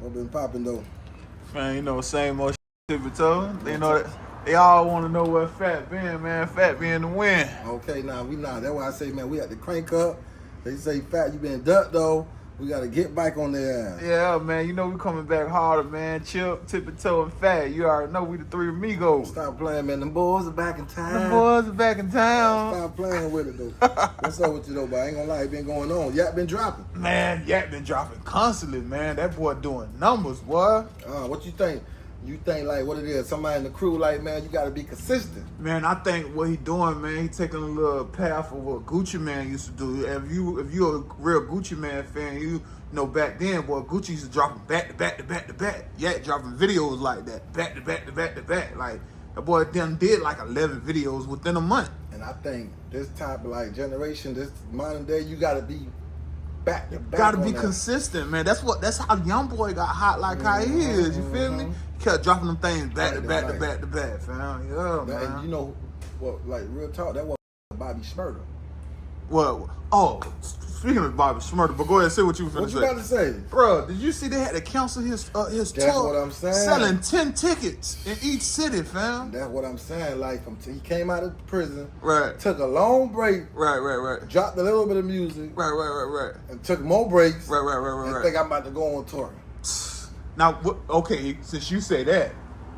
What been popping though? Man, you know, same old Tippie Toe. They know that they all want to know where Fat been, man. Fat been the win. Okay, now we not. That's why I say, man, we have to crank up. They say, Fat, you been ducked though. We got to get back on their ass. Yeah, man. You know we coming back harder, man. Chip, Tippie Toe, and Fat. You already know we the three amigos. Stop playing, man. Them boys are back in town. The boys are back in town. Stop playing with it though. What's up with you though, but I ain't gonna lie, it been going on. Yak been dropping. Man, Yak been dropping constantly, man. That boy doing numbers, boy. What you think? You think like what it is? Somebody in the crew like, man, you got to be consistent. Man, I think what he doing, man, he taking a little path of what Gucci Man used to do. If you're a real Gucci Man fan, you know back then, boy, Gucci used to drop back to back to back to back. Yak dropping videos like that, back to back to back to back. Like that boy done did like 11 videos within a month. And I think this type of like generation, this modern day, you got to be back to back. Gotta be consistent, man. That's how YoungBoy got hot like how he is. You feel me? He kept dropping them things back to back to back to back, fam. Yeah, man. And you know, well, like real talk, that was Bobby Schmurda. What? Oh, speaking of Bobby Schmurda, but go ahead and say what you were finna say. What you about to say? Bro, did you see they had to cancel his tour? That's what I'm saying. Selling 10 tickets in each city, fam. That's what I'm saying. Like, he came out of prison. Right. Took a long break. Right. Dropped a little bit of music. Right. And took more breaks. Right. I think I'm about to go on tour. Now, okay, since you say that,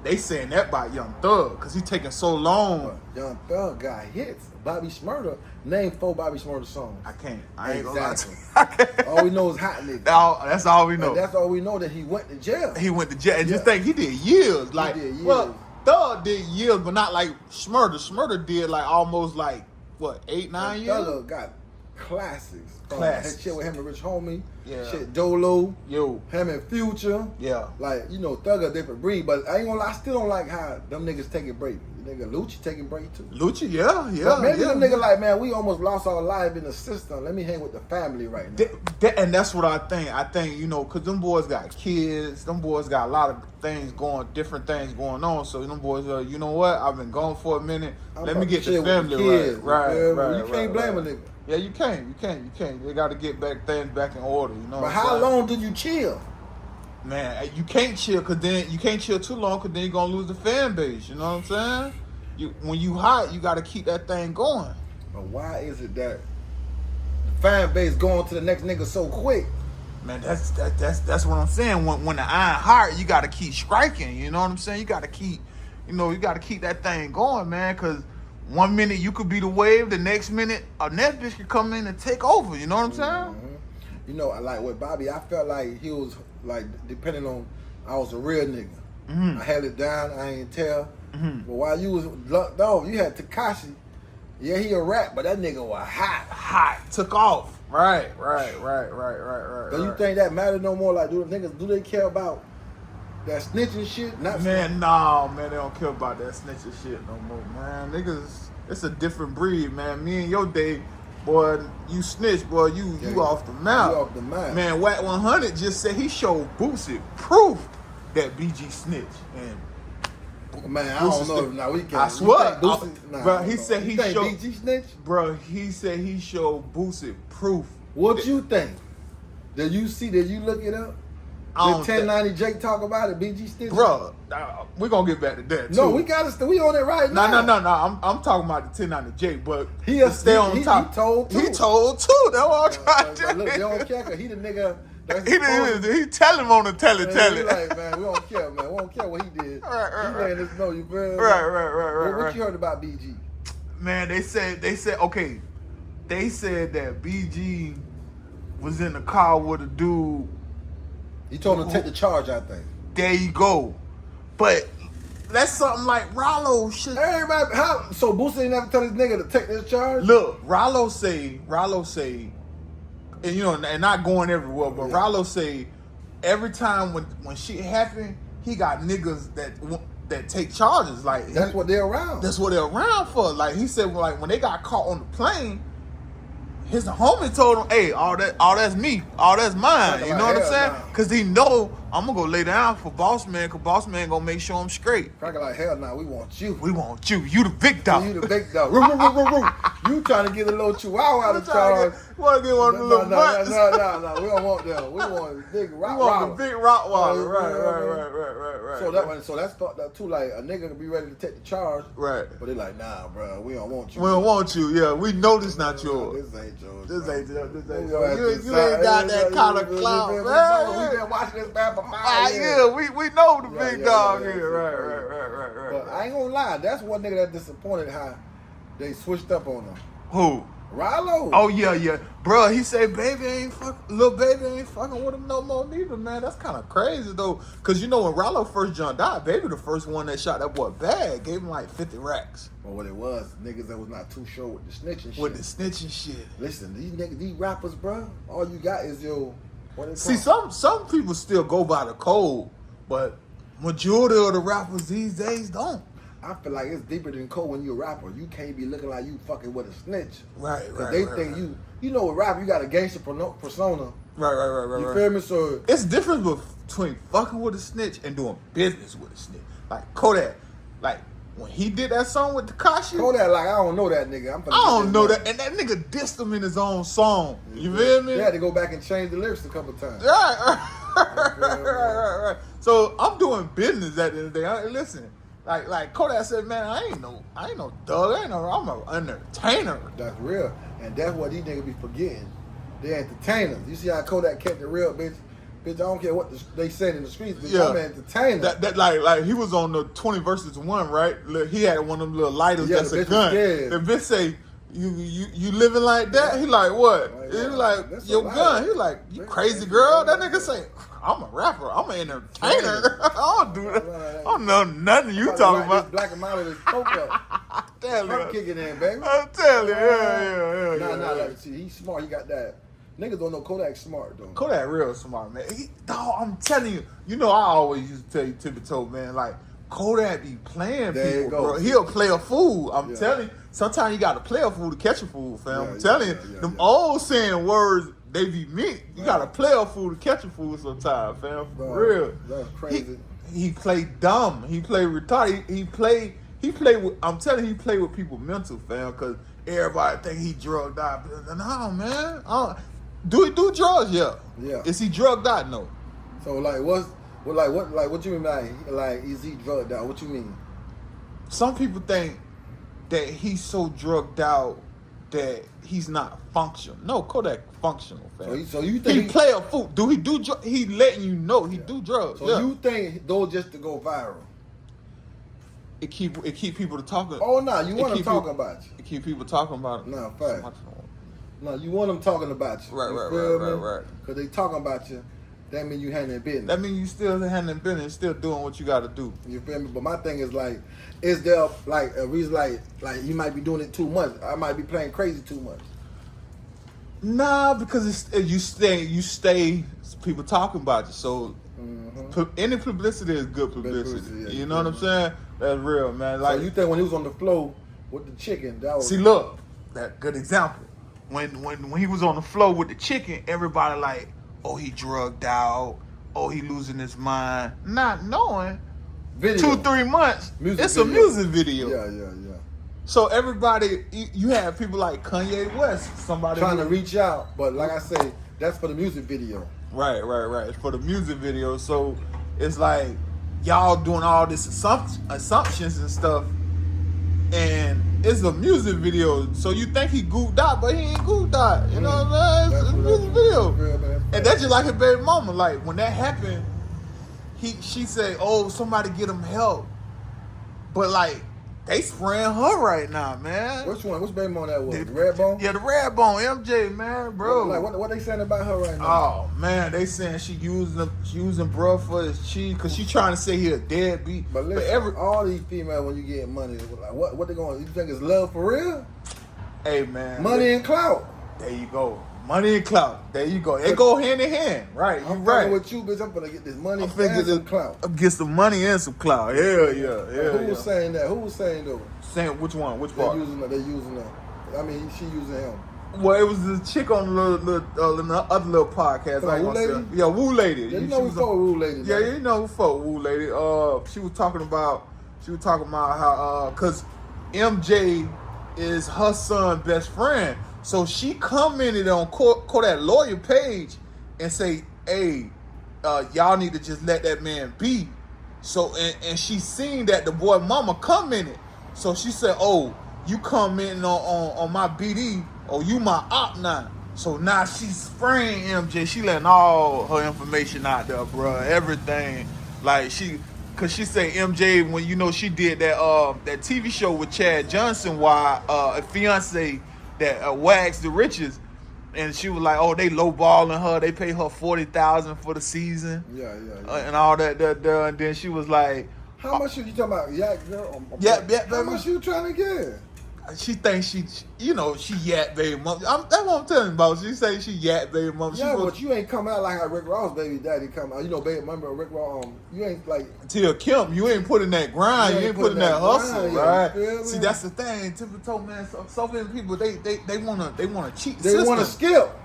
they saying that about Young Thug, because he taking so long. Young Thug got hits. Bobby Schmurda, name 4 Bobby Schmurda songs. I ain't gonna lie to you. All we know is hot nigga. That's all we know. And that's all we know, that he went to jail. And just think, he did years. Like, he did years. Well, Thug did years, but not like Schmurda. Schmurda did like almost like, what, 8-9 years? Thug got classics. Classics. Shit with him and Rich Homie. Yeah. Shit, Dolo. Yo. Him and Future. Yeah. Like, you know, Thug a different breed, but I ain't gonna lie, I still don't like how them niggas taking break. Nigga Lucci taking break too. Lucci, yeah. But maybe them niggas like, man, we almost lost our life in the system. Let me hang with the family right now. And that's what I think. I think, you know, because them boys got kids. Them boys got a lot of different things going on. So them boys are, you know what? I've been gone for a minute. Let me get the family right. You can't blame a nigga. Yeah, you can't. They got to get things back in order, you know. But how long do you chill? Man, you can't chill you can't chill too long, because then you're going to lose the fan base, you know what I'm saying? When you hot, you got to keep that thing going. But why is it that the fan base going to the next nigga so quick? Man, that's what I'm saying. When the iron hot, you got to keep striking, you know what I'm saying? You got to keep that thing going, man, because one minute you could be the wave, the next minute a next bitch could come in and take over, you know what I'm saying? Mm-hmm. You know, like with Bobby, I felt like he was like, depending on, I was a real nigga. Mm-hmm. I held it down, I ain't tell. Mm-hmm. But while you was locked off, you had Tekashi. Yeah, he a rap, but that nigga was hot. Took off. Right. Do you think that matter no more? Like, do they care about that snitching shit? Man, they don't care about that snitching shit no more, man. Niggas, it's a different breed, man. Me and your day, boy, you snitch, boy, you off the map. You off the map. Man, Wack 100 just said he showed Boosie proof that BG snitch. And man, I don't know. Now we can't. I swear, bro. He said he showed BG snitch. Bro, he said he showed Boosie proof. What you think? Did you look it up? Did 1090 Jake talk about it? BG snitch. Bro, we're gonna get back to that too. No, we on it right now. No. I'm talking about the 1090 Jake, but he stay on top. He told too. That's what I'm trying to. Look, they don't care, 'cause he the nigga. He tell him on the tell it. He like, man, we don't care, man. We don't care what he did. He letting us know, you feel me? Right. What you heard about BG? Man, they said okay. They said that BG was in the car with a dude. He told him to take the charge, I think. There you go. But that's something like Rollo should. Everybody, so Boosie ain't never tell his nigga to take this charge? Look, Rollo say, and you know, and not going everywhere, but yeah. Rollo say every time when shit happen, he got niggas that take charges. Like that's what they're around. That's what they're around for. Like he said, like when they got caught on the plane, his homie told him, "Hey, all that's me, all that's mine." You know what I'm saying? Because he know I'm gonna go lay down for Boss Man, cause Boss Man gonna make sure I'm straight. Cracker like, hell nah, we want you. We want you. You the big dog. You the big dog. You trying to get a little chihuahua out of charge. Want to get one of the little butts. No. We don't want them. We want the big rock. We want the big Rottweiler. Right. So that's fucked up too. Like a nigga can be ready to take the charge. Right. But they like, nah, bro, we don't want you. We don't want you. Yeah, we know this not yours. This ain't yours. This ain't yours. You ain't got that kind of clout, man. We been watching this man for 5 years. Yeah, we know the big dog here. Right. But I ain't gonna lie, that's one nigga that disappointed how they switched up on him. Who? Rallo. Oh yeah. Bro, he said little baby ain't fucking with him no more neither, man. That's kind of crazy though. Cause you know when Rallo first jumped out, baby the first one that shot that boy bad, gave him like 50 racks. Well, what it was, niggas that was not too sure with the snitching shit. With the snitching shit. Listen, these niggas, these rappers, bro, all you got is your, what they See, call? some people still go by the code, but majority of the rappers these days don't. I feel like it's deeper than code when you're a rapper. You can't be looking like you fucking with a snitch. Right. They think you know a rapper, you got a gangster persona. Right. You feel me? So it's different between fucking with a snitch and doing business with a snitch. Like Kodak, like when he did that song with Tekashi. Kodak, like I don't know that nigga. I don't know that, and that nigga dissed him in his own song. You feel me? They had to go back and change the lyrics a couple times. Right. So I'm doing business at the end of the day. Listen. Like Kodak said, man, I ain't no thug, I'm an entertainer. That's real. And that's what these niggas be forgetting. They entertainers. You see how Kodak kept it real, bitch? Bitch, I don't care what they said in the streets, bitch. Yeah. I'm an entertainer. That like he was on the 20 versus 1, right? He had one of them little lighters that's a gun. The bitch say, you living like that? He like, what? He like, your gun. He like, you crazy girl? That nigga say, I'm a rapper. I'm an entertainer. I don't do that. I don't know nothing you talking about. Black and Molly is spoke up. Tell you. I'm kicking in, baby. I'm telling you. Yeah. Nah, like, see, he's smart. He got that. Niggas don't know Kodak's smart, though. Kodak real smart, man. I'm telling you. You know, I always used to tell you, Tippie Toe, man, like, Kodak be playing people, bro. He'll play a fool. I'm telling you. Sometimes you got to play a fool to catch a fool, fam. I'm telling you. Them old saying words, they be meant. You got to play a fool to catch a fool sometimes, fam. For real. That's crazy. He played dumb. He played retarded. He played with, I'm telling you, he played with people mental, fam, because everybody think he drugged out. No, man. Do he do drugs? Yeah. Is he drugged out? No. So, like, what you mean like, is he drugged out? What you mean? Some people think that he's so drugged out that he's not functional. No, Kodak functional, fam. So you think he play a fool? Do he do drugs? He letting you know he do drugs. So you think those just to go viral? It keep people to talking. Oh no, you want them talking about you. It keep people talking about it. No, fact. No, you want them talking about you. Right. Because they talking about you. That mean you handling business. That mean you still handling business, still doing what you got to do. You feel me? But my thing is like, is there like a reason like you might be doing it too much? I might be playing crazy too much. Nah, because you stay people talking about you. So any publicity is good publicity. You know what I'm saying? That's real, man. Like, so you think when he was on the floor with the chicken, that was... See, look, that good example. When he was on the floor with the chicken, everybody like, oh, he drugged out. Oh, he losing his mind. Not knowing, 2-3 months, it's a music video. Yeah. So everybody, you have people like Kanye West, somebody trying to reach out, but like I say, that's for the music video. Right. It's for the music video. So it's like y'all doing all this assumptions and stuff, and it's a music video. So you think he goofed out, but he ain't goofed out. You know what I'm saying? It's a music video. And that's just like his baby mama. Like when that happened, she said, "Oh, somebody get him help," but like. They spraying her right now, man. Which one? Which baby mama that was? The Redbone? Yeah, the Redbone, MJ, man, bro. What they saying about her right now? Oh man, they saying she using bro for his cheese because she trying to say he a deadbeat. But listen, all these females when you get money, like what they going? You think it's love for real? Hey man, money and clout. There you go. Money and clout. There you go. They go hand in hand. Right. You right. with you, bitch. I'm gonna get this money and some clout. Get some money and some clout. Yeah. Who was saying that? Who was saying though? Saying which one? Which part? They using her. I mean, she using him. Well, it was this chick on the other little podcast. Come on, Woo Lady? Yeah, Woo Lady. Yeah, you know we fuck with Woo Lady. Yeah, you know we fuck with Woo Lady. She was talking about how cause MJ is her son's best friend. So she commented on Kodak lawyer page and say, "Hey, y'all need to just let that man be." So and she seen that the boy mama commented. So she said, "Oh, you commenting on my BD? Oh, you my op now." So now she's spraying MJ. She letting all her information out there, bro. Everything, like cause she say MJ when she did that TV show with Chad Johnson, a fiance that Wags the Riches, and she was like, "Oh, they lowballing her. They pay her $40,000 for the season." Yeah. And all that. And then she was like, "How much you talking about, yak girl? Yeah, how much you trying to get?" She thinks she yak baby mom. That's what I'm telling you about. She say she yak baby mom. Yeah, but you ain't come out like how Rick Ross baby daddy come out. Baby, remember Rick Ross? You ain't like Tia Kemp. You ain't putting that grind. You ain't putting that hustle, right? Yeah, see, that's the thing. Tippie Toe, man. So many people they wanna cheat. They wanna skip.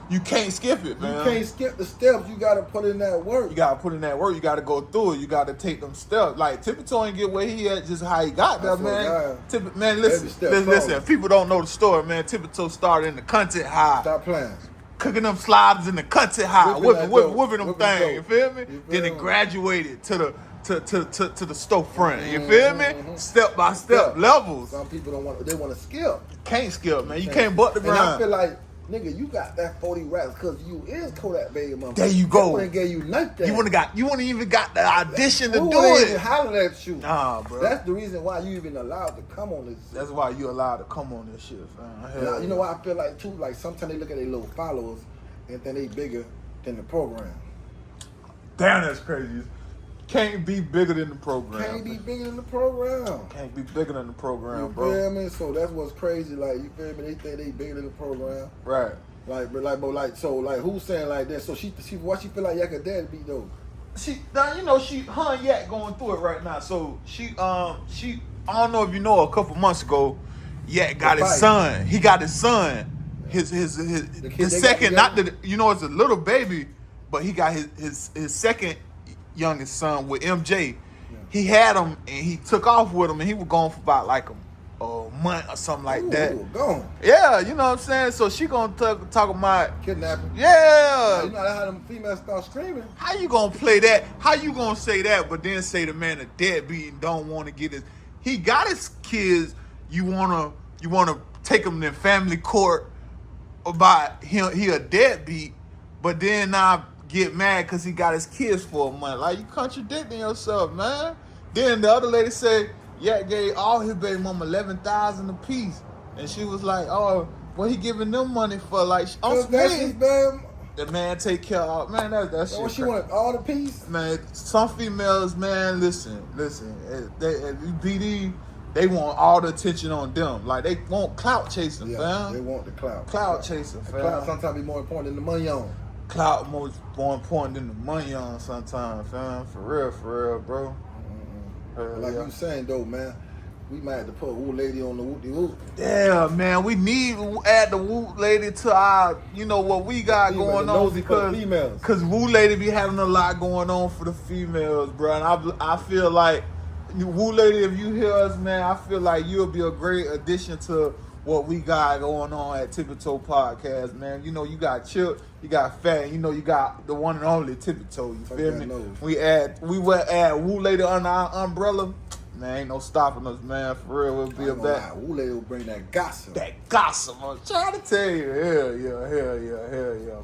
You can't skip it, man. You can't skip the steps. You gotta put in that work. You gotta put in that work. You gotta go through it. You gotta take them steps. Like Tippie Toe ain't get where he at just how he got there, man. Man, listen. If people don't know the story, man, Tippie Toe started in the content high. Stop playing. Cooking them sliders in the content high, whipping them things. You feel me? Then it me? graduated to the storefront. You feel me? Step by step levels. Some people don't want. They want to skip. Can't skip, man. You can't butt the grind. And I feel like, nigga, you got that 40 racks because you is Kodak baby mama. There you go. They gave you nothing. You wouldn't even got the audition to do it. it. Hollered at you. Nah, bro. That's the reason why you even allowed to come on this. That's why you allowed to come on this shit, fam. Now, you know what I feel like too? Like sometimes they look at their little followers and think they bigger than the program. Damn, that's crazy. Can't be bigger than the program. Can't be bigger than the program. Can't be bigger than the program, you bro. You feel me? So that's what's crazy. Like, you feel me? They think they bigger than the program. Right. So who's saying like that? So she why she feel like Yak her dad beat though? Her and Yak going through it right now. So she I don't know if you know, a couple months ago, Yak got his son. He got his son. His second, not the it's a little baby, but he got his second youngest son with MJ. Yeah. He had him and he took off with him and he was gone for about like a month or something like that. Gone. Yeah, you know what I'm saying? So she gonna talk about kidnapping. Yeah. You know how them females start screaming. How you gonna play that? How you gonna say that but then say the man a deadbeat and don't wanna get his he got his kids, you wanna take him to family court about he a deadbeat, but then now get mad because he got his kids for a month. Like, you contradicting yourself, man. Then the other lady said, yeah, gave all his baby mama $11,000 a piece. And she was like, oh, what he giving them money for? Like, the man take care of, man, that's shit. What she want, all the piece? Man, some females, man, listen, BD, they want all the attention on them. Like, they want clout chasing, fam. They want the clout. Clout chasing, fam. Clout sometimes be more important than the money on. Clout more important than the money on sometimes, fam. For real, bro. Like you saying though, man, we might have to put Woo Lady on the whoop-de-whoop. Yeah, man, we need to add the Woo Lady to our, what we got going on because Woo Lady be having a lot going on for the females, bro. And I feel like Woo Lady, if you hear us, man, I feel like you'll be a great addition to what we got going on at Tippie Toe Podcast, man. You got Chip, you got Fat, you got the one and only Tippie Toe, you feel me? We will add Woo Lady under our umbrella. Man, ain't no stopping us, man. For real, we'll be a back. Woo Lady will bring that gossip. I'm trying to tell you. Hell yeah,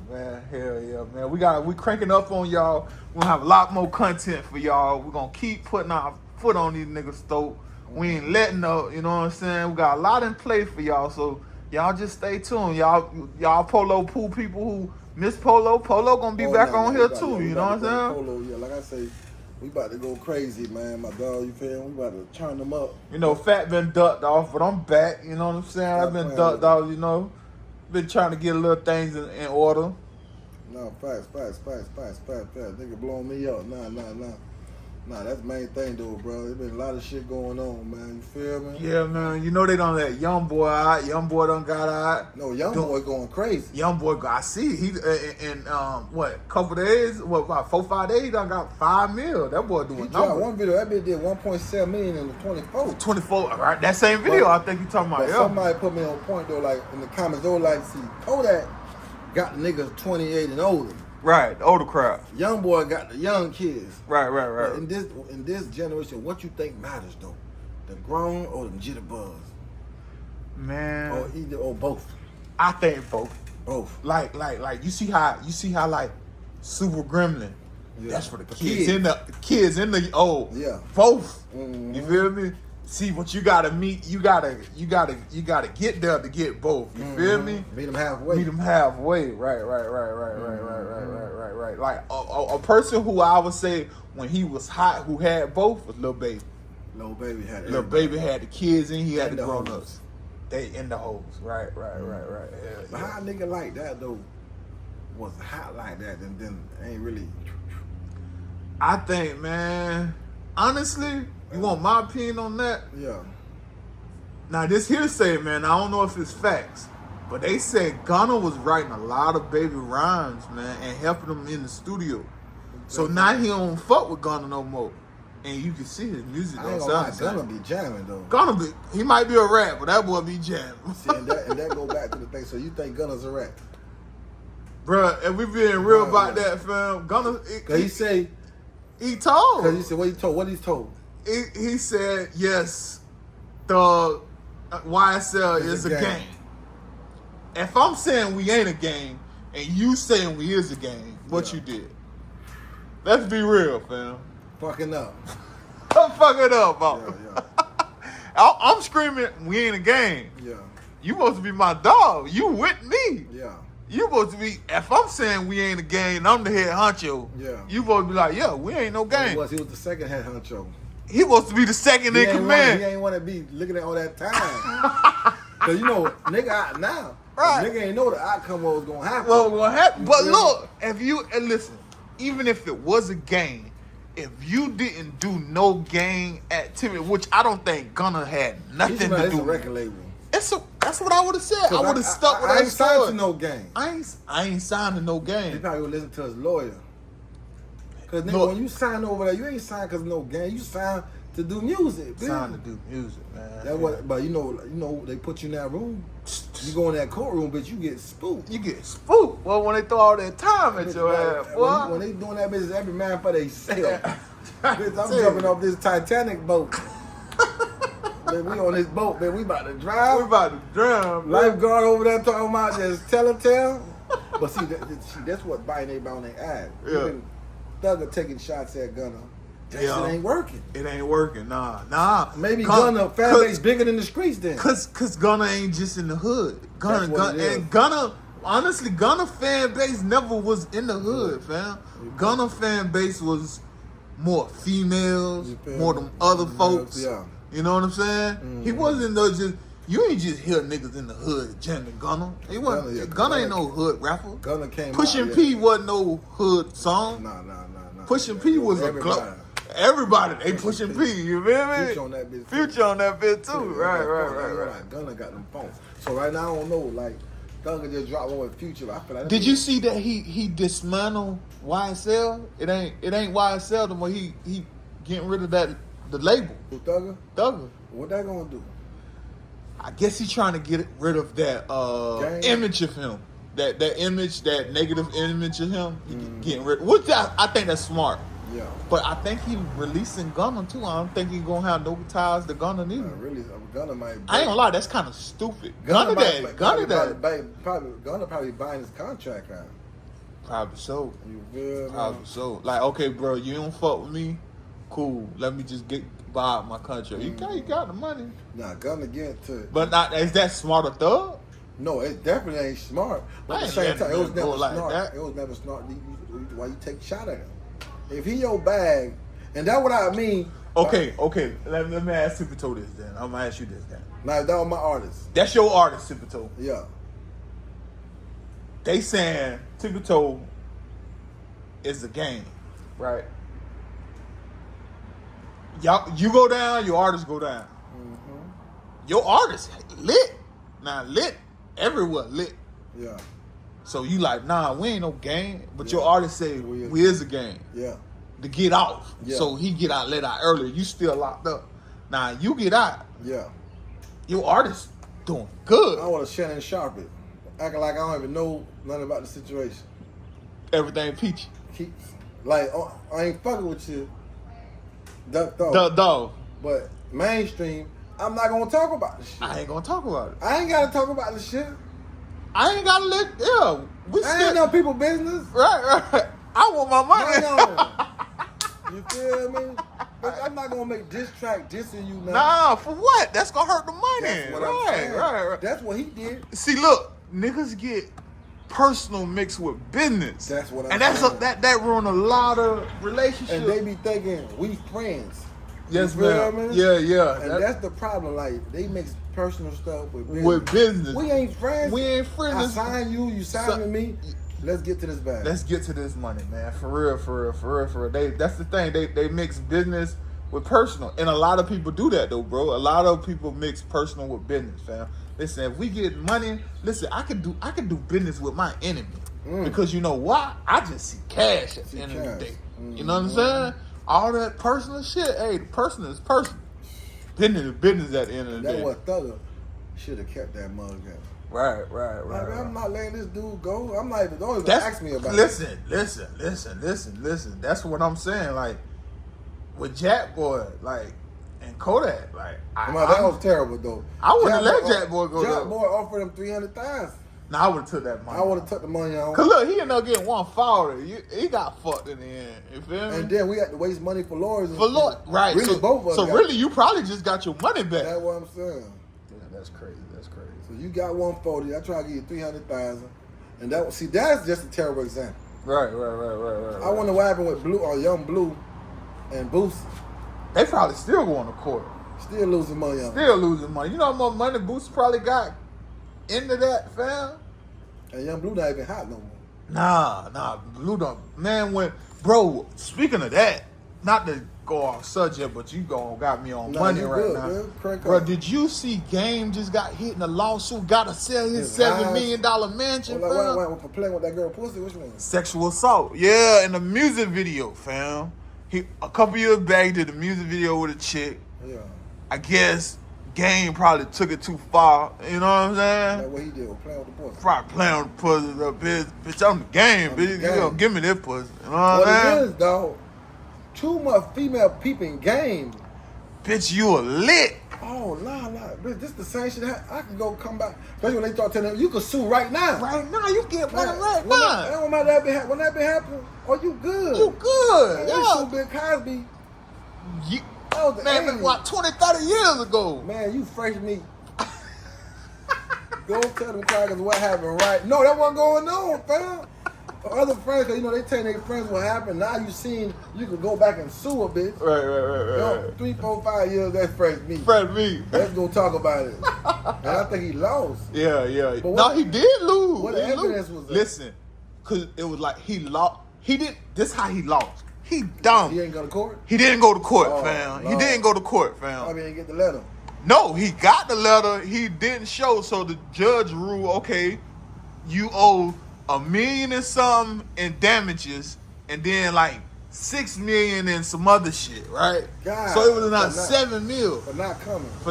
man. We cranking up on y'all. We're gonna have a lot more content for y'all. We're gonna keep putting our foot on these niggas' throat. We ain't letting up, you know what I'm saying? We got a lot in play for y'all, so y'all just stay tuned. Y'all Polo Pool people who miss Polo gonna be back on here too, you know what I'm saying? Polo, yeah, like I say, we about to go crazy, man, my dog, you feel me? We about to turn them up. Fat been ducked off, but I'm back, you know what I'm saying? I've been ducked off, been trying to get a little things in order. No, fast. Nigga blowing me up, nah. Nah, that's the main thing, though, bro. There's been a lot of shit going on, man. You feel me? Yeah, man. You know they don't let YoungBoy out. YoungBoy done got out. No, YoungBoy going crazy. YoungBoy, I see. He in couple days, about 4-5 days, he done got $5 million. That boy doing He dropped one video. That bitch did 1.7 million in the 24. 24, right? That same video, I think you talking about. But Yeah. somebody put me on point though, like in the comments, they were like, see, Kodak got the niggas 28 and older. Right, the older crowd. YoungBoy got the young kids. Right. But in this generation, what you think matters though? The grown or the jitterbugs? Man. Or either or both? I think both. Both. Like you see how like Super Gremlin. Yeah. That's for the kids and the kids and the old. Yeah. Both. Mm-hmm. You feel me? See, what you gotta meet, you gotta get there to get both. You feel me? Meet them halfway. Meet them halfway. Right. Like a person who I would say when he was hot, who had both, was Lil Baby. Lil Baby had it. Lil Baby had the kids and he had And the the grown hoes. ups. They in the hoes. Right. Yeah, But how a nigga like that though was hot like that and then ain't really. I think, man, honestly, you want my opinion on that? Yeah. Now, this hearsay, man, I don't know if it's facts, but they said Gunna was writing a lot of Baby rhymes, man, and helping him in the studio. So now he don't fuck with Gunna no more. And you can see his music I ain't don't gonna lie, sound Gunna the same. be jamming though. Gunna be, he might be a rap, but that boy be jamming. See, and that go back to the thing. So you think Gunna's a rap? Bruh, if we being real Nah, about yeah. that, fam, Gunna, Cause he say, he told. cause he said what he told. What he told. He said, yes, the YSL is a game. If I'm saying we ain't a game, and you saying we is a game, what you did? Let's be real, fam. Fucking up. I'm fucking up, bro. Yeah. I'm screaming, we ain't a game. Yeah. You supposed to be my dog. You with me. Yeah. You supposed to be, if I'm saying we ain't a game, and I'm the head honcho. Yeah. You supposed to be like, yeah, we ain't no game. He was the second head honcho. He supposed to be the second in command. He ain't want to be looking at all that time. Cause you know, nigga out now. Right. Nigga ain't know the outcome what was gonna happen. Well, what happened? But feel look, if you and listen, even if it was a game, if you didn't do no game activity, which I don't think Gunna had nothing to It's do. a record label. That's what I would have said. I would have stuck with I that ain't signed story. to no game. I ain't signed to no He game. probably would listen to his lawyer. Cause nigga, Look. when you sign over there, you ain't signed cause of no game. You signed to do music. Bitch. Signed to do music, man. That what, but you know, they put you in that room. You go in that courtroom, bitch, you get spooked. You get spooked. Well, when they throw all that time at your ass, boy. When they doing that business, every man for themselves. Bitch, I'm Dude. jumping off this Titanic boat. Man, we on this boat, man. We about to drive. We about to drown, bro. Lifeguard over there talking about just tell. But see, that's what biting everybody on their ass. Yeah. Even Thugger taking shots at Gunna. That Yeah. shit ain't working. It ain't working, nah. Maybe Gunna fan base bigger than the streets then. Cause Gunna ain't just in the hood. Gunna, honestly, Gunna fan base never was in the hood, fam. Gunna fan base was more females, You feel more me? them other folks. Yeah. You know what I'm saying? He wasn't no just. You ain't just hear niggas in the hood jamming Gunna. He wasn't. Gunna ain't no hood rapper. Gunna came Pushing out, P wasn't no hood song. Nah. Pushing P was a glow. Everybody, they pushing P. You feel me? Future on that bitch. Future on that bitch too. Right. Like Gunna got them phones. So right now I don't know. Like Thugger just dropped one with Future. I feel like Did you see that he dismantled YSL? It ain't YSL no more. He getting rid of the label. Who, Thugger? Thugger. What that gonna do? I guess he's trying to get rid of that Gang. image of him. That image, that negative image of him. He getting rid. Which I think that's smart. Yeah. But I think he releasing Gunna too. I don't think he gonna have no ties to Gunna neither. Really, Gunna might. I ain't gonna lie, that's kind of stupid. Gunna Gunna probably buying his contract out. Probably so. You feel me? Probably so. Like, okay, bro, you don't fuck with me. Cool. Let me just buy out my contract. You got the money. Nah, Gunna get to it. But not is that smarter thug? No, it definitely ain't smart. But I at the ain't same time, it was letting never him go like smart. that. It was never smart. Why you take a shot at him? If he your bag, and that's what I mean. Okay. Let me ask Tippie Toe this then. I'm gonna ask you this then. Now that was my artist. That's your artist, Tippie Toe. Yeah. They saying Tippie Toe is a game, right? y'all, you go down, your artists go down. Mm-hmm. Your artist lit. Now lit everywhere lit. Yeah. So you like, nah, we ain't no gang. But Yeah. your artist say we is a gang. Yeah. To get off. Yeah. So he get out, let out earlier. You still locked up. Now you get out. Yeah. Your artist doing good. I want to Shannon Sharpe it. Acting like I don't even know nothing about the situation. Everything peachy. Keeps like I ain't fucking with you. Duck Dog. But mainstream, I'm not gonna talk about this shit. I ain't gonna talk about it. I ain't gotta talk about this shit. I ain't gotta let. Yeah, we I ain't no people business. Right. I want my money. You feel me? But I'm not gonna make diss track dissing you now. Nah, for what? That's gonna hurt the money. That's what I'm saying. Right. That's what he did. See, look, niggas get personal mixed with business. That's what I'm and that's saying. that ruin a lot of relationships. And they be thinking we friends. Yes, you feel man. me? Yeah. And that's the problem. Like they mix personal stuff with business. With business. We ain't friends. We ain't friends. I sign you. You signing me. Let's get to this bag. Let's get to this money, man. For real. That's the thing. They mix business with personal, and a lot of people do that though, bro. A lot of people mix personal with business, fam. Listen, if we get money, listen, I can do business with my enemy because you know why? I just see cash at the end of the day. You know what I'm saying? All that personal shit. Hey, the personal is personal. Business is business at the end of the day. That's what Thugger should have kept that mug at. Right. Like, I'm not letting this dude go. I'm not even. Don't even ask me about it. Listen. That's what I'm saying. Like with Jack Boy, like and Kodak, like that was terrible though. I wouldn't let Jack Boy go. Jack Boy offered him 300,000. Nah, I would have took that money. I would have took the money on. Cause look, he ended up getting 140. He got fucked in the end. You feel me? And then we had to waste money for lawyers. Right. Really, so, both of us. So really, you probably just got your money back. That's what I'm saying. Yeah, that's crazy. So you got 140. I try to give you 300,000, and that's just a terrible example. Right. I wonder what happened with Blue or Young Blue and Boosie. They probably still going to court. Still losing money on Still losing money. You know how much money Boosie probably got into that, fam? And Young Blue not even hot no more. Nah, Blue don't. Man, speaking of that, not to go off subject, but you got me on money right now. Bro, did you see Game just got hit in a lawsuit, got to sell his $7 million mansion, fam? For playing with that girl pussy, which one? Sexual assault. Yeah, in the music video, fam. A couple years back, he did a music video with a chick. Yeah. I guess Game probably took it too far. You know what I'm saying? That's what he did, playing with the pussy. Probably playing with the pussy. Bitch, I'm the game, bitch. You gonna give me this pussy. You know what I'm saying? It is, dog. Too much female peeping game. Bitch, you a lit. Oh, nah. Bitch, this the same shit. I can go come back. Especially when they start telling them, you can sue right now. Right now, you get money right when now. It don't matter when that be happening. Oh, you good. You good. Man, Yeah. They sued Bill Cosby. Man, what, 20, 30 years ago. Man, you fresh meat. Go tell them crackers what happened, right? No, that wasn't going on, fam. Other friends, cause they tell their friends what happened. Now you can go back and sue a bitch. Right. 3, 4, 5 years, that's fresh meat. Fresh meat. Let's go talk about it. And I think he lost. Yeah. But he did lose. What the evidence was that? Listen, cause it was like he lost. This how he lost. He dumb. He ain't go to court? He didn't go to court, Oh, fam. no. He didn't go to court, fam. I mean, he didn't get the letter. No, he got the letter. He didn't show. So the judge ruled, okay, you owe $1 million and something in damages, and then like $6 million and some other shit, right? God, so it was not $7 million for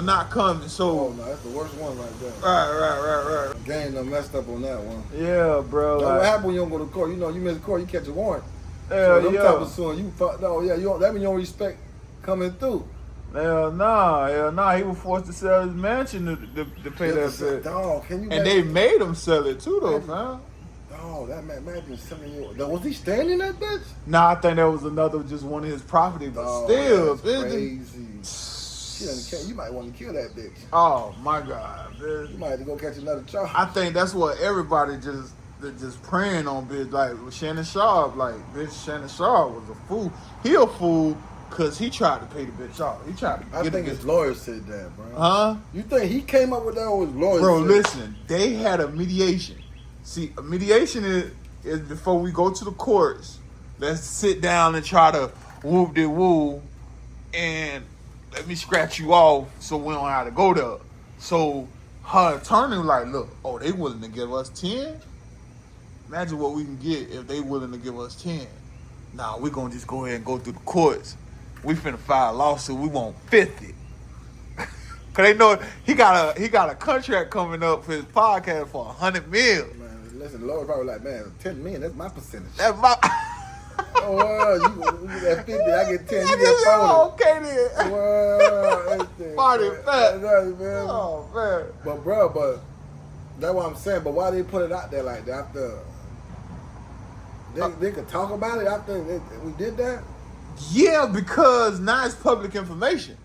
not coming. So oh no, that's the worst one right there. Right. Game done messed up on that one. Yeah, bro. What happened when you don't go to court? You know, you miss court, you catch a warrant. Hell, so them type of suing, you fucked up. Yeah, that mean you don't respect coming through. Hell nah. He was forced to sell his mansion to pay that bill. Dog, can you? And they made him sell it too, though, fam. Oh, that man imagine selling you. Was he staying in that bitch? Nah, I think that was just one of his property, but still, crazy. You might want to kill that bitch. Oh my God, bitch. You might have to go catch another charge. I think that's what everybody just praying on, bitch. Like with Shannon Sharpe, like bitch, Shannon Sharpe was a fool. He a fool because he tried to pay the bitch off. He tried to. I think his lawyer said that, bro. Huh? You think he came up with that, or his lawyer? Bro, listen. They had a mediation. See, a mediation is before we go to the courts. Let's sit down and try to whoop-de-woo and let me scratch you off so we don't have to go there. So her attorney was like, look, oh, they willing to give us 10? Imagine what we can get if they willing to give us 10. Nah, we gonna just go ahead and go through the courts. We finna file a lawsuit. We want 50. Cause they know he got a contract coming up for his podcast for $100 million. Man, listen, the Lord probably like, man, 10 million, that's my percentage. That's my. Oh, you get that 50, I get 10, you get 40. Okay then. Well, Party fat. Man. Oh man. But bro, that's what I'm saying. But why they put it out there like that after? They could talk about it after we did that? Yeah, because now it's public information.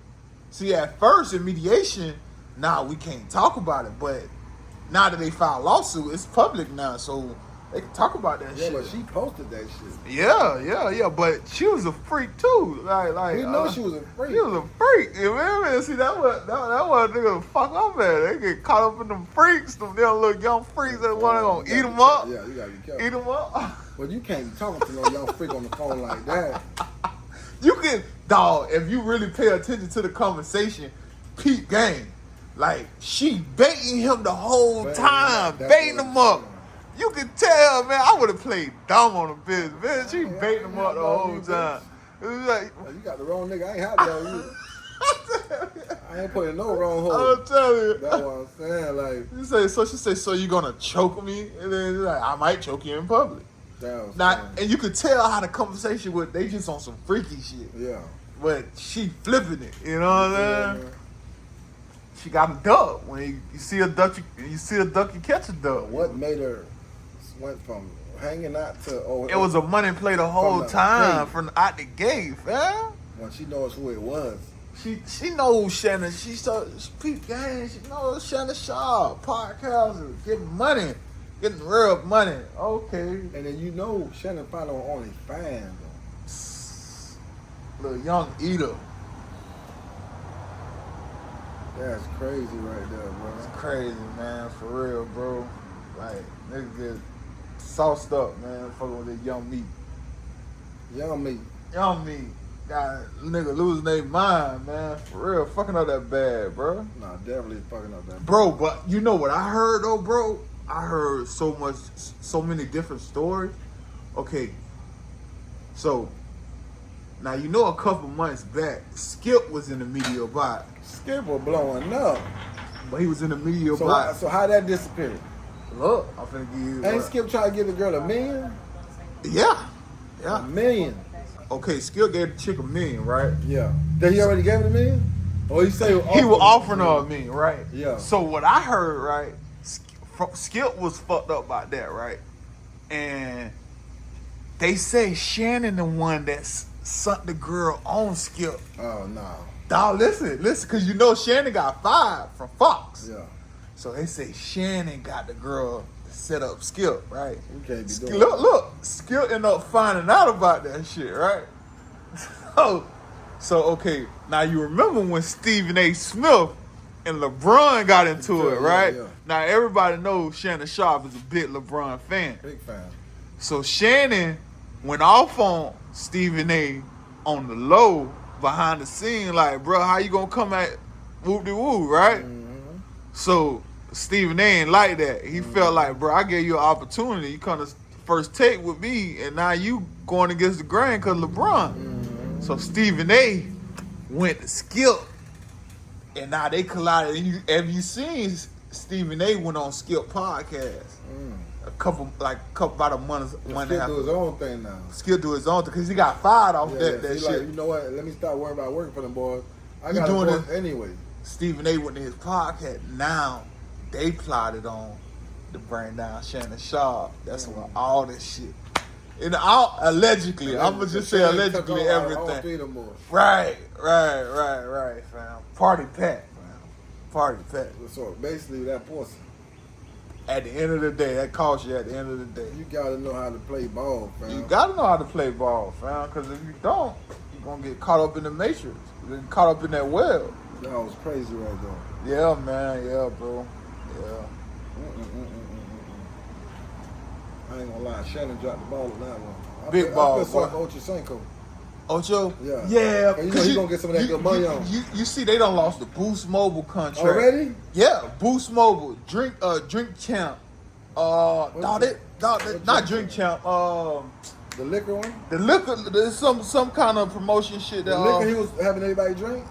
See, at first in mediation, we can't talk about it. But now that they filed a lawsuit, it's public now, so they can talk about that shit. Yeah, but she posted that shit. Yeah. But she was a freak too. Like we know she was a freak. She was a freak. You know, see, that was nigga fuck up at. They get caught up in them freaks, them little young freaks that want to eat them up. Yeah, you gotta be careful. Eat them up. But you can't be talking to no young freak on the phone like that. You can, dog, if you really pay attention to the conversation, peep game. Like, she baiting him the whole time, baiting him up. You can tell, man, I would have played dumb on the bitch, man. She baiting him up the whole time. It was like, you got the wrong nigga. I ain't happy on you. I ain't putting no wrong hole. I'm telling you. That's what I'm saying. Like, she say, so you gonna choke me? And then she's like, I might choke you in public. And you could tell how the conversation was, they just on some freaky shit. Yeah. But she flipping it, you know what I'm saying? She got a duck. When you see a duck, you catch a duck. What made her went from hanging out to? It was a money play the whole time from out the gate, man. When she knows who it was. She knows Shannon. She peep game. She knows Shannon Sharpe, podcasters, getting money. Getting real money. Okay. And then Shannon probably on OnlyFans. Little young eater. That's crazy right there, bro. It's crazy, man. For real, bro. Like, niggas get sauced up, man. Fucking with this young meat. Young meat. Got nigga losing their mind, man. For real. Fucking up that bad, bro. Nah, definitely fucking up that bad. Bro, but you know what I heard, though, bro? I heard so many different stories. Okay, so now a couple months back, Skip was in the media about it. Skip was blowing up, but he was in the media about it. So how that disappeared? Look, I'm finna give you. Ain't Skip trying to give the girl $1 million? Yeah. $1 million. Okay, Skip gave the chick $1 million, right? Yeah. Did he already gave it $1 million? Or he say he was offering her $1 million, right? Yeah. So what I heard, right? Skip was fucked up about that, right? And they say Shannon the one that sunk the girl on Skip. Oh, no. Dawg, listen, because Shannon got fired from Fox. Yeah. So they say Shannon got the girl to set up Skip, right? You can't be doing Look, Skip ended up finding out about that shit, right? So okay, now you remember when Stephen A. Smith and LeBron got into it, right? Yeah. Now everybody knows Shannon Sharpe is a big LeBron fan. Big fan. So Shannon went off on Stephen A. on the low behind the scene, like, bro, how you gonna come at whoop-de-woo, right? Mm-hmm. So Stephen A. ain't like that. He felt like, bro, I gave you an opportunity. You come to first take with me, and now you going against the grain because LeBron. Mm-hmm. So Stephen A. went to Skip. And now they collided. And have you seen Stephen A. went on Skip podcast? About a month and a half. Skip do his own thing now. Skip do his own thing because he got fired off that shit. Like, you know what? Let me stop worrying about working for them boys. I got doing to anyway. Stephen A. went to his podcast. Now they plotted on to bring down Shannon Sharpe. That's why all this shit. And allegedly, I'm gonna just say allegedly everything. Right, fam. Party pack, fam. Party pack. So basically, that pussy. At the end of the day, that costs you at the end of the day. You gotta know how to play ball, fam. You gotta know how to play ball, fam. Because if you don't, you're gonna get caught up in the matrix. You're get caught up in that web. That was crazy right there. Yeah, man. Yeah, bro. Yeah. I ain't gonna lie, Shannon dropped the ball on that one. Big ball. I feel sorry for Ochocinco. Ocho? Yeah. Yeah. You know he gonna get some of that good money on. You see, they done lost the Boost Mobile contract. Already? Yeah, Boost Mobile. Drink Champ. Not Drink Champ. The liquor one? The liquor, there's some kind of promotion shit that. The liquor he was having everybody drink?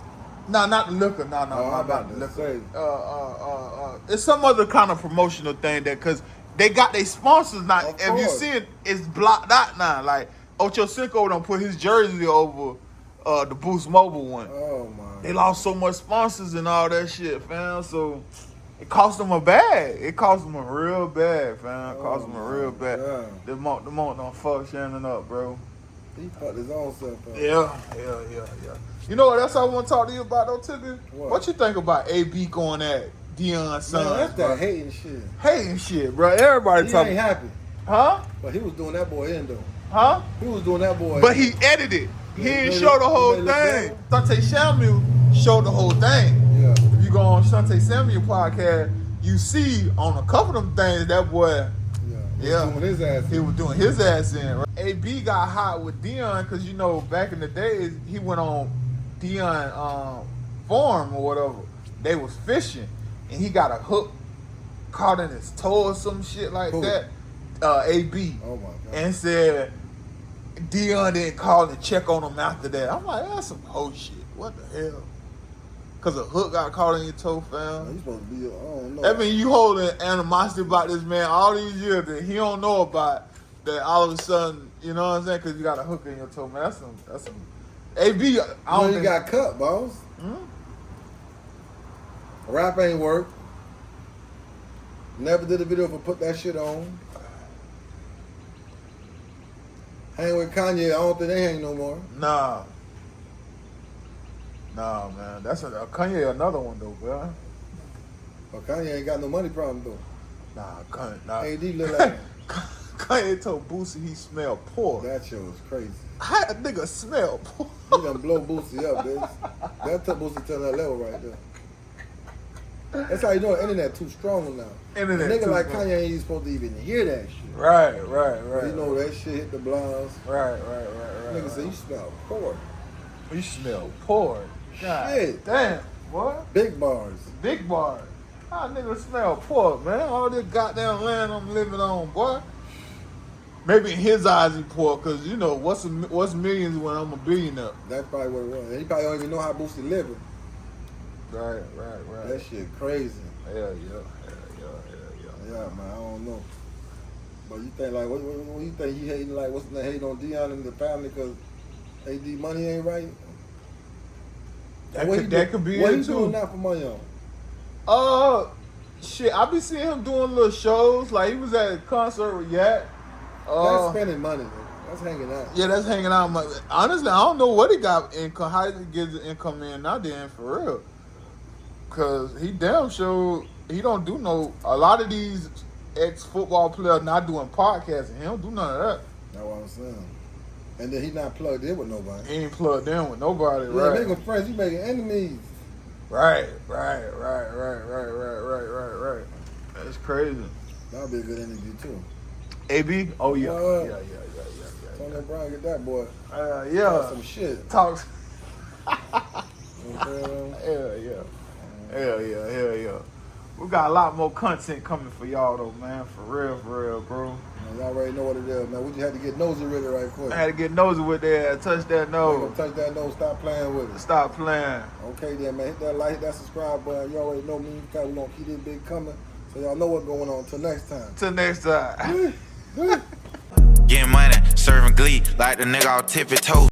No, not the liquor. No, I'm not the liquor. say. It's some other kind of promotional thing that, cause they got their sponsors now. Of If you course. see it, it's blocked out now. Like Ocho Cinco don't put his jersey over the Boost Mobile one. Oh my. They lost so much sponsors and all that shit, fam. So it cost them a bag. It cost them a real bag, fam. It cost them a real bag. The monk don't fuck Shannon up, bro. He fucked his own self up. Yeah. You know what else I want to talk to you about though, Tippie? What you think about AB going at Deion's son? Man, that's bro? that hating shit. Hating shit, bro. Everybody He talking. ain't happy. Huh? But he was doing that boy in though. Huh? He was doing that boy. But he edited. He didn't show the whole he made it thing. Shante Samuel showed the whole thing. Yeah. If you go on Shante Samuel podcast, you see on a couple of them things that boy. Yeah. Doing his ass. He was doing his ass in. Right? AB got hot with Deion because you know back in the days he went on Deion farm or whatever. They was fishing and he got a hook caught in his toe or some shit like that. AB. Oh my God. And said Deion didn't call and check on him after that. I'm like, that's some whole shit. What the hell? Cause a hook got caught in your toe, fam. You supposed to be. I don't know. That mean you holding animosity about this man all these years that he don't know about. That all of a sudden, you know what I'm saying? Cause you got a hook in your toe, man. That's some. AB. I don't you think, got cut, boss. Rap ain't work. Never did a video for put that shit on. Hang with Kanye. I don't think they hang no more. Nah, man. That's Kanye another one though, bro. But Kanye ain't got no money problem though. Nah, Kanye. Nah. AD look like Kanye told Boosie he smelled poor. that shit was crazy. How a nigga smell poor? He done blow Boosie up, bitch. That took Boosie to that level right there. That's how you know the internet too strong now. Internet a nigga too like strong. Kanye ain't supposed to even hear that shit. Right. You know that shit hit the blinds. Right. Nigga say you smell poor. You smell poor. God Shit. damn, boy. Big bars. Big bar. How nigga smell poor, man? All this goddamn land I'm living on, boy. Maybe in his eyes he poor, cause you know what's millions when I'm a billionaire. That's probably what it was. He probably don't even know how Boosie living. Right. That shit crazy. Yeah. Yeah, man, I don't know. But you think like, what you think he hating like? What's the hating on Deion and the family because AD money ain't right? That could be what it he too. doing now for money on? Shit, I be seeing him doing little shows. Like he was at a concert with Yak. That's spending money. That's hanging out. Yeah, that's hanging out. Honestly, I don't know what he got income. How he gets the income in now? Then for real, cause he damn sure he don't do no. A lot of these ex-football players not doing podcasting. He don't do none of that. That's what I'm saying. And then he not plugged in with nobody. He ain't plugged in with nobody. Yeah, Right. making friends. He making enemies. Right. That's crazy. That'll be a good interview too. AB? Oh yeah. What? Yeah. Tony Brown, get that boy. Yeah. Talk some shit. Talks. You know what I'm saying? Hell yeah. We got a lot more content coming for y'all though, man. For real, bro. Man, y'all already know what it is, man. We just had to get nosy with it right quick. I had to get nosy with that. Touch that nose. Touch that nose. Stop playing with it. Stop playing. Okay then, man. Hit that like, hit that subscribe button. You already know me. We're gonna keep this big coming. So y'all know what's going on. Till next time. Till next time. Getting money, serving glee, like the nigga off Tippie Toe.